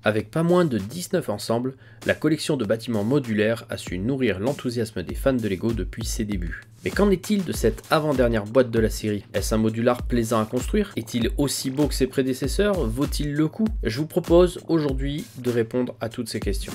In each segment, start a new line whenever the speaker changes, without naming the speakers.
Avec pas moins de 19 ensembles, la collection de bâtiments modulaires a su nourrir l'enthousiasme des fans de Lego depuis ses débuts. Mais qu'en est-il de cette avant-dernière boîte de la série? Est-ce un modular plaisant à construire? Est-il aussi beau que ses prédécesseurs? Vaut-il le coup? Je vous propose aujourd'hui de répondre à toutes ces questions.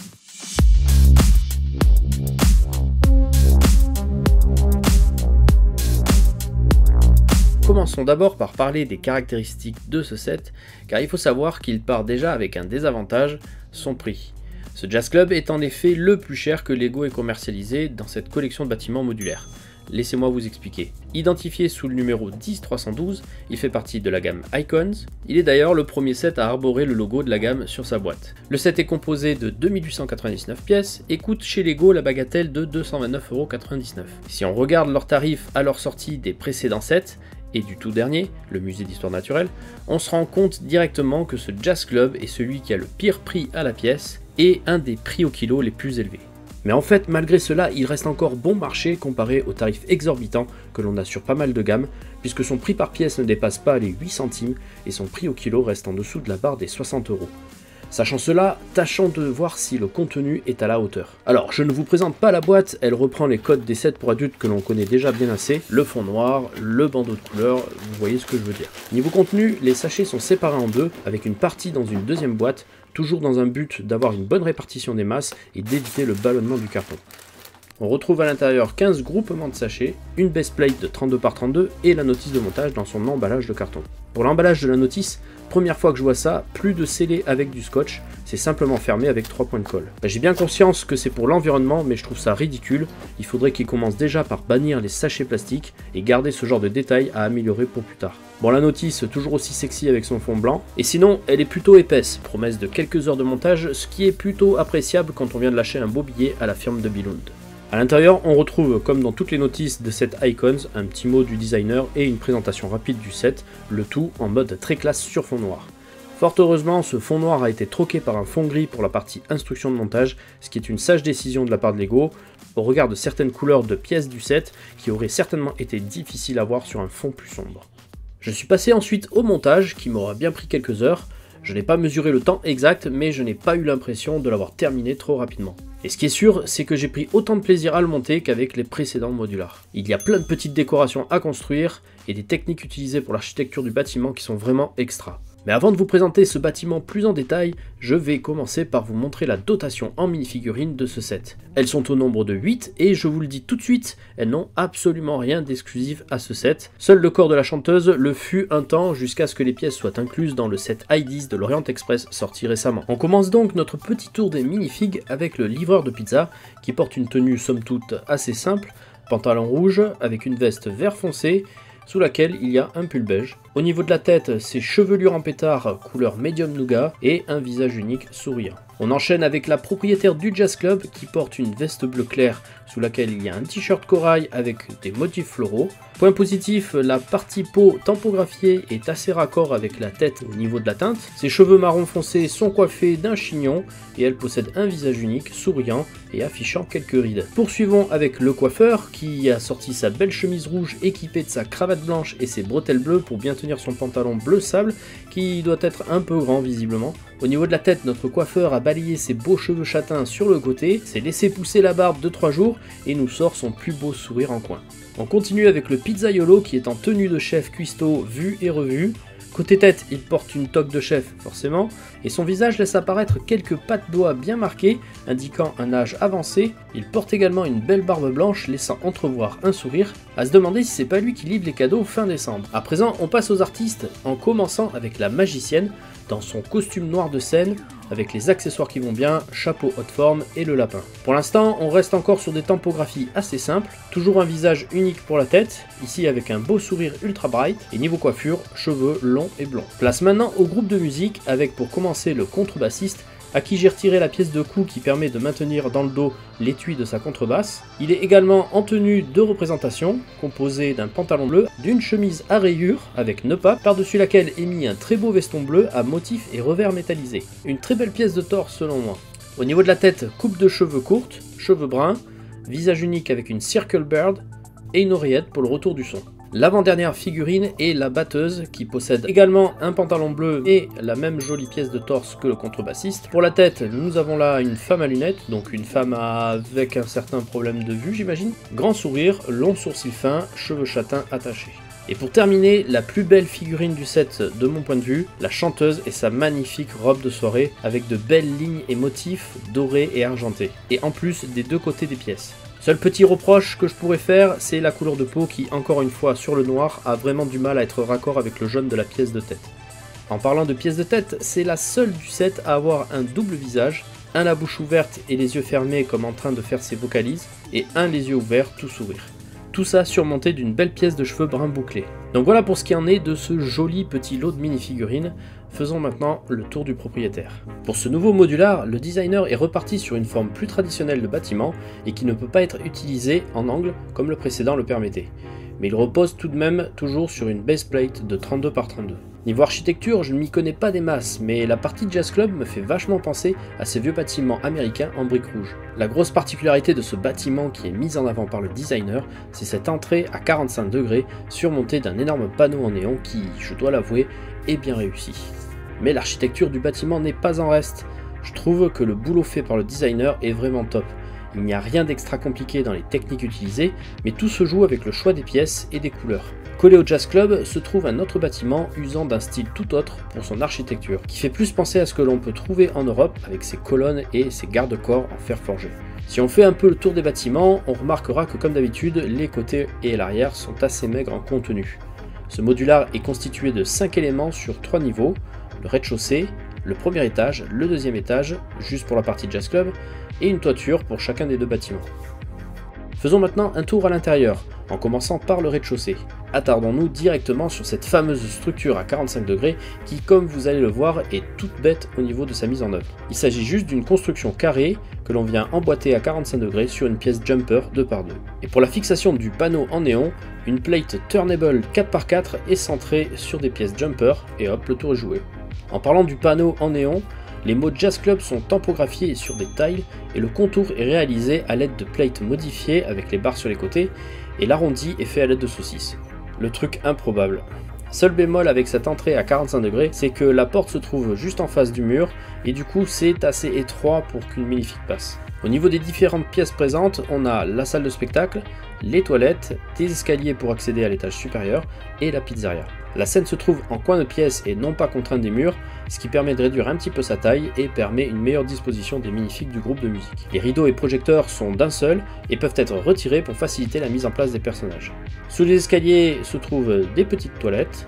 Commençons d'abord par parler des caractéristiques de ce set, car il faut savoir qu'il part déjà avec un désavantage, son prix. Ce Jazz Club est en effet le plus cher que Lego ait commercialisé dans cette collection de bâtiments modulaires. Laissez-moi vous expliquer. Identifié sous le numéro 10312, il fait partie de la gamme Icons. Il est d'ailleurs le premier set à arborer le logo de la gamme sur sa boîte. Le set est composé de 2899 pièces et coûte chez Lego la bagatelle de 229,99 €. Si on regarde leurs tarifs à leur sortie des précédents sets, et du tout dernier, le musée d'histoire naturelle, on se rend compte directement que ce Jazz Club est celui qui a le pire prix à la pièce et un des prix au kilo les plus élevés. Mais en fait, malgré cela, il reste encore bon marché comparé aux tarifs exorbitants que l'on a sur pas mal de gammes, puisque son prix par pièce ne dépasse pas les 8 centimes et son prix au kilo reste en dessous de la barre des 60 €. Sachant cela, tâchons de voir si le contenu est à la hauteur. Alors, je ne vous présente pas la boîte, elle reprend les codes des sets pour adultes que l'on connaît déjà bien assez, le fond noir, le bandeau de couleur, vous voyez ce que je veux dire. Niveau contenu, les sachets sont séparés en deux, avec une partie dans une deuxième boîte, toujours dans un but d'avoir une bonne répartition des masses et d'éviter le ballonnement du carton. On retrouve à l'intérieur 15 groupements de sachets, une base plate de 32 par 32 et la notice de montage dans son emballage de carton. Pour l'emballage de la notice, première fois que je vois ça, plus de scellé avec du scotch, c'est simplement fermé avec 3 points de colle. J'ai bien conscience que c'est pour l'environnement, mais je trouve ça ridicule. Il faudrait qu'ils commencent déjà par bannir les sachets plastiques et garder ce genre de détails à améliorer pour plus tard. Bon, la notice, toujours aussi sexy avec son fond blanc, et sinon, elle est plutôt épaisse, promesse de quelques heures de montage, ce qui est plutôt appréciable quand on vient de lâcher un beau billet à la firme de Billund. A l'intérieur, on retrouve, comme dans toutes les notices de cette Icons, un petit mot du designer et une présentation rapide du set, le tout en mode très classe sur fond noir. Fort heureusement, ce fond noir a été troqué par un fond gris pour la partie instruction de montage, ce qui est une sage décision de la part de Lego, au regard de certaines couleurs de pièces du set qui auraient certainement été difficiles à voir sur un fond plus sombre. Je suis passé ensuite au montage, qui m'aura bien pris quelques heures. Je n'ai pas mesuré le temps exact, mais je n'ai pas eu l'impression de l'avoir terminé trop rapidement. Et ce qui est sûr, c'est que j'ai pris autant de plaisir à le monter qu'avec les précédents modulars. Il y a plein de petites décorations à construire et des techniques utilisées pour l'architecture du bâtiment qui sont vraiment extra. Mais avant de vous présenter ce bâtiment plus en détail, je vais commencer par vous montrer la dotation en minifigurines de ce set. Elles sont au nombre de 8 et je vous le dis tout de suite, elles n'ont absolument rien d'exclusif à ce set. Seul le corps de la chanteuse le fut un temps jusqu'à ce que les pièces soient incluses dans le set I-10 de l'Orient Express sorti récemment. On commence donc notre petit tour des minifigs avec le livreur de pizza qui porte une tenue somme toute assez simple, pantalon rouge avec une veste vert foncé, sous laquelle il y a un pull beige. Au niveau de la tête, c'est chevelure en pétard couleur medium nougat et un visage unique souriant. On enchaîne avec la propriétaire du Jazz Club qui porte une veste bleu clair sous laquelle il y a un t-shirt corail avec des motifs floraux. Point positif, la partie peau tampographiée est assez raccord avec la tête au niveau de la teinte. Ses cheveux marron foncé sont coiffés d'un chignon et elle possède un visage unique, souriant et affichant quelques rides. Poursuivons avec le coiffeur qui a sorti sa belle chemise rouge équipée de sa cravate blanche et ses bretelles bleues pour bien tenir son pantalon bleu sable qui doit être un peu grand visiblement. Au niveau de la tête, notre coiffeur a balayé ses beaux cheveux châtains sur le côté, s'est laissé pousser la barbe de 3 jours et nous sort son plus beau sourire en coin. On continue avec le pizzaiolo qui est en tenue de chef cuistot vu et revu. Côté tête, il porte une toque de chef forcément, et son visage laisse apparaître quelques pattes d'oie bien marquées, indiquant un âge avancé. Il porte également une belle barbe blanche, laissant entrevoir un sourire, à se demander si c'est pas lui qui livre les cadeaux fin décembre. À présent, on passe aux artistes, en commençant avec la magicienne, dans son costume noir de scène, avec les accessoires qui vont bien, chapeau haute forme et le lapin. Pour l'instant, on reste encore sur des tampographies assez simples, toujours un visage unique pour la tête, ici avec un beau sourire ultra bright, et niveau coiffure, cheveux longs et blonds. Place maintenant au groupe de musique, avec pour commencer le contrebassiste, à qui j'ai retiré la pièce de cou qui permet de maintenir dans le dos l'étui de sa contrebasse. Il est également en tenue de représentation, composé d'un pantalon bleu, d'une chemise à rayures avec nœud pape, par-dessus laquelle est mis un très beau veston bleu à motifs et revers métallisés. Une très belle pièce de torse selon moi. Au niveau de la tête, coupe de cheveux courte, cheveux bruns, visage unique avec une circle bird et une oreillette pour le retour du son. L'avant-dernière figurine est la batteuse, qui possède également un pantalon bleu et la même jolie pièce de torse que le contrebassiste. Pour la tête, nous avons là une femme à lunettes, donc une femme avec un certain problème de vue j'imagine. Grand sourire, long sourcil fin, cheveux châtains attachés. Et pour terminer, la plus belle figurine du set de mon point de vue, la chanteuse et sa magnifique robe de soirée avec de belles lignes et motifs dorés et argentés. Et en plus des deux côtés des pièces. Seul petit reproche que je pourrais faire, c'est la couleur de peau qui, encore une fois sur le noir, a vraiment du mal à être raccord avec le jaune de la pièce de tête. En parlant de pièce de tête, c'est la seule du set à avoir un double visage, un la bouche ouverte et les yeux fermés comme en train de faire ses vocalises, et un les yeux ouverts tout sourire. Tout ça surmonté d'une belle pièce de cheveux brun bouclés. Donc voilà pour ce qui en est de ce joli petit lot de mini-figurines. Faisons maintenant le tour du propriétaire. Pour ce nouveau modular, le designer est reparti sur une forme plus traditionnelle de bâtiment et qui ne peut pas être utilisé en angle comme le précédent le permettait. Mais il repose tout de même toujours sur une base plate de 32 par 32. Niveau architecture, je ne m'y connais pas des masses, mais la partie Jazz Club me fait vachement penser à ces vieux bâtiments américains en briques rouges. La grosse particularité de ce bâtiment qui est mise en avant par le designer, c'est cette entrée à 45 degrés surmontée d'un énorme panneau en néon qui, je dois l'avouer, est bien réussi. Mais l'architecture du bâtiment n'est pas en reste. Je trouve que le boulot fait par le designer est vraiment top. Il n'y a rien d'extra compliqué dans les techniques utilisées, mais tout se joue avec le choix des pièces et des couleurs. Collé au Jazz Club se trouve un autre bâtiment usant d'un style tout autre pour son architecture, qui fait plus penser à ce que l'on peut trouver en Europe avec ses colonnes et ses garde-corps en fer forgé. Si on fait un peu le tour des bâtiments, on remarquera que comme d'habitude, les côtés et l'arrière sont assez maigres en contenu. Ce modular est constitué de 5 éléments sur 3 niveaux, le rez-de-chaussée, le premier étage, le deuxième étage, juste pour la partie Jazz Club, et une toiture pour chacun des deux bâtiments. Faisons maintenant un tour à l'intérieur, en commençant par le rez-de-chaussée. Attardons-nous directement sur cette fameuse structure à 45 degrés qui, comme vous allez le voir, est toute bête au niveau de sa mise en œuvre. Il s'agit juste d'une construction carrée que l'on vient emboîter à 45 degrés sur une pièce jumper 2x2. Et pour la fixation du panneau en néon, une plate turnable 4x4 est centrée sur des pièces jumper et hop, le tour est joué. En parlant du panneau en néon, les mots Jazz Club sont tampographiés sur des tiles et le contour est réalisé à l'aide de plates modifiées avec les barres sur les côtés et l'arrondi est fait à l'aide de saucisses. Le truc improbable. Seul bémol avec cette entrée à 45 degrés, c'est que la porte se trouve juste en face du mur et du coup c'est assez étroit pour qu'une minifig passe. Au niveau des différentes pièces présentes, on a la salle de spectacle, les toilettes, des escaliers pour accéder à l'étage supérieur et la pizzeria. La scène se trouve en coin de pièce et non pas contrainte des murs, ce qui permet de réduire un petit peu sa taille et permet une meilleure disposition des minifigs du groupe de musique. Les rideaux et projecteurs sont d'un seul et peuvent être retirés pour faciliter la mise en place des personnages. Sous les escaliers se trouvent des petites toilettes,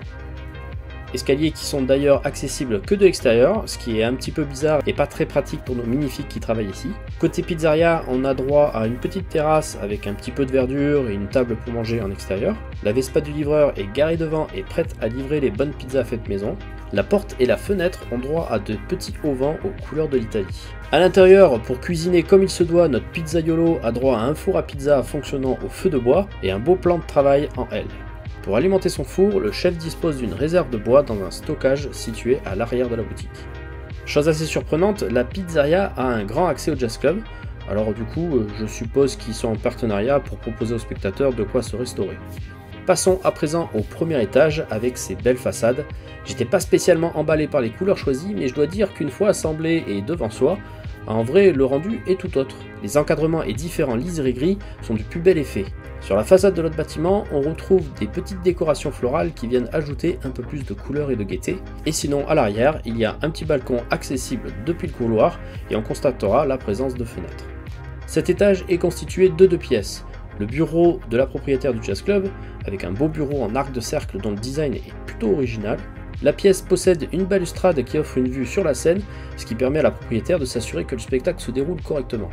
escaliers qui sont d'ailleurs accessibles que de l'extérieur, ce qui est un petit peu bizarre et pas très pratique pour nos minifigs qui travaillent ici. Côté pizzeria, on a droit à une petite terrasse avec un petit peu de verdure et une table pour manger en extérieur. La Vespa du livreur est garée devant et prête à livrer les bonnes pizzas faites maison. La porte et la fenêtre ont droit à de petits auvents aux couleurs de l'Italie. A l'intérieur, pour cuisiner comme il se doit, notre pizzaiolo a droit à un four à pizza fonctionnant au feu de bois et un beau plan de travail en L. Pour alimenter son four, le chef dispose d'une réserve de bois dans un stockage situé à l'arrière de la boutique. Chose assez surprenante, la pizzeria a un grand accès au Jazz Club, alors du coup je suppose qu'ils sont en partenariat pour proposer aux spectateurs de quoi se restaurer. Passons à présent au premier étage avec ses belles façades. J'étais pas spécialement emballé par les couleurs choisies, mais je dois dire qu'une fois assemblé et devant soi, en vrai le rendu est tout autre. Les encadrements et différents liserés gris sont du plus bel effet. Sur la façade de notre bâtiment, on retrouve des petites décorations florales qui viennent ajouter un peu plus de couleur et de gaieté. Et sinon, à l'arrière, il y a un petit balcon accessible depuis le couloir et on constatera la présence de fenêtres. Cet étage est constitué de 2 pièces. Le bureau de la propriétaire du Jazz Club, avec un beau bureau en arc de cercle dont le design est plutôt original. La pièce possède une balustrade qui offre une vue sur la scène, ce qui permet à la propriétaire de s'assurer que le spectacle se déroule correctement.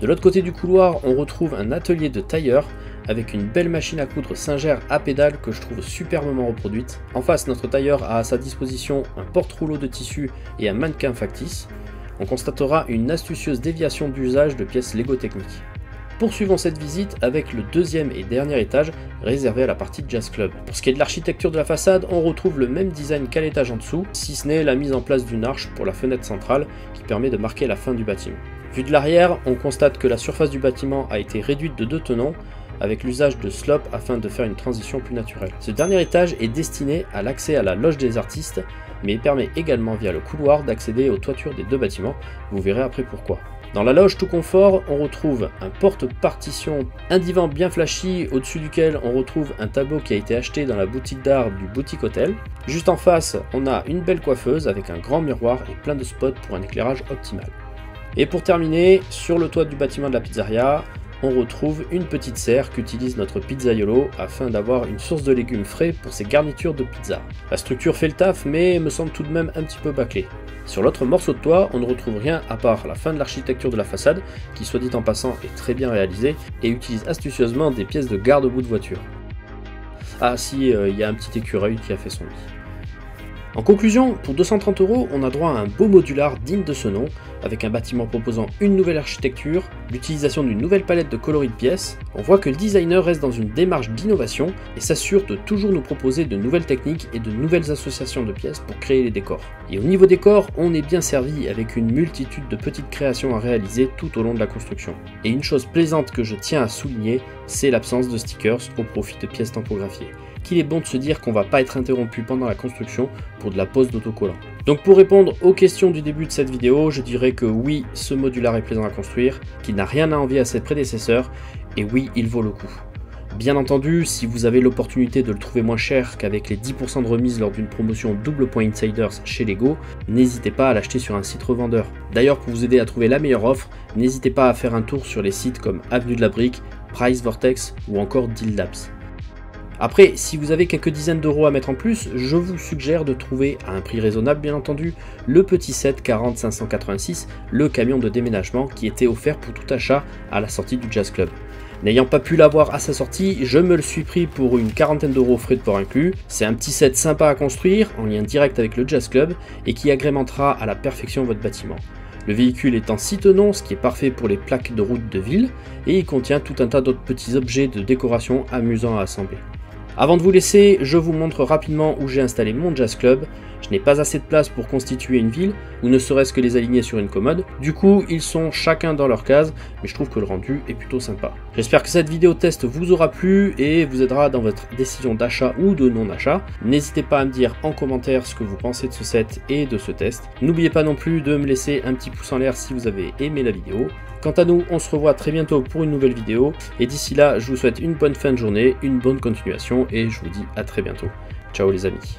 De l'autre côté du couloir, on retrouve un atelier de tailleur avec une belle machine à coudre Singer à pédale que je trouve superbement reproduite. En face, notre tailleur a à sa disposition un porte-rouleau de tissu et un mannequin factice. On constatera une astucieuse déviation d'usage de pièces Lego Technic. Poursuivons cette visite avec le deuxième et dernier étage réservé à la partie Jazz Club. Pour ce qui est de l'architecture de la façade, on retrouve le même design qu'à l'étage en dessous, si ce n'est la mise en place d'une arche pour la fenêtre centrale qui permet de marquer la fin du bâtiment. Vu de l'arrière, on constate que la surface du bâtiment a été réduite de 2 tenons avec l'usage de slope afin de faire une transition plus naturelle. Ce dernier étage est destiné à l'accès à la loge des artistes, mais il permet également via le couloir d'accéder aux toitures des deux bâtiments, vous verrez après pourquoi. Dans la loge tout confort, on retrouve un porte-partition, un divan bien flashy au-dessus duquel on retrouve un tableau qui a été acheté dans la boutique d'art du Boutique Hôtel. Juste en face, on a une belle coiffeuse avec un grand miroir et plein de spots pour un éclairage optimal. Et pour terminer, sur le toit du bâtiment de la pizzeria, on retrouve une petite serre qu'utilise notre pizzaiolo afin d'avoir une source de légumes frais pour ses garnitures de pizza. La structure fait le taf mais me semble tout de même un petit peu bâclée. Sur l'autre morceau de toit, on ne retrouve rien à part la fin de l'architecture de la façade, qui soit dit en passant est très bien réalisée et utilise astucieusement des pièces de garde-boue de voiture. Ah si, il y a un petit écureuil qui a fait son lit. En conclusion, pour 230 €, on a droit à un beau modular digne de ce nom, avec un bâtiment proposant une nouvelle architecture, l'utilisation d'une nouvelle palette de coloris de pièces. On voit que le designer reste dans une démarche d'innovation et s'assure de toujours nous proposer de nouvelles techniques et de nouvelles associations de pièces pour créer les décors. Et au niveau décor, on est bien servi avec une multitude de petites créations à réaliser tout au long de la construction. Et une chose plaisante que je tiens à souligner, c'est l'absence de stickers au profit de pièces tampographiées. Qu'il est bon de se dire qu'on va pas être interrompu pendant la construction pour de la pose d'autocollants. Donc pour répondre aux questions du début de cette vidéo, je dirais que oui, ce modular est plaisant à construire, qu'il n'a rien à envier à ses prédécesseurs, et oui, il vaut le coup. Bien entendu, si vous avez l'opportunité de le trouver moins cher qu'avec les 10% de remise lors d'une promotion double point Insiders chez Lego, n'hésitez pas à l'acheter sur un site revendeur. D'ailleurs, pour vous aider à trouver la meilleure offre, n'hésitez pas à faire un tour sur les sites comme Avenue de la Brique, Price Vortex ou encore Deal Labs. Après, si vous avez quelques dizaines d'euros à mettre en plus, je vous suggère de trouver, à un prix raisonnable bien entendu, le petit set 40 586, le camion de déménagement qui était offert pour tout achat à la sortie du Jazz Club. N'ayant pas pu l'avoir à sa sortie, je me le suis pris pour une quarantaine d'euros frais de port inclus. C'est un petit set sympa à construire, en lien direct avec le Jazz Club, et qui agrémentera à la perfection votre bâtiment. Le véhicule est en 6 tenons, ce qui est parfait pour les plaques de route de ville, et il contient tout un tas d'autres petits objets de décoration amusants à assembler. Avant de vous laisser, je vous montre rapidement où j'ai installé mon Jazz Club. Je n'ai pas assez de place pour constituer une ville, ou ne serait-ce que les aligner sur une commode. Du coup, ils sont chacun dans leur case, mais je trouve que le rendu est plutôt sympa. J'espère que cette vidéo test vous aura plu et vous aidera dans votre décision d'achat ou de non-achat. N'hésitez pas à me dire en commentaire ce que vous pensez de ce set et de ce test. N'oubliez pas non plus de me laisser un petit pouce en l'air si vous avez aimé la vidéo. Quant à nous, on se revoit très bientôt pour une nouvelle vidéo, et d'ici là, je vous souhaite une bonne fin de journée, une bonne continuation, et je vous dis à très bientôt. Ciao les amis.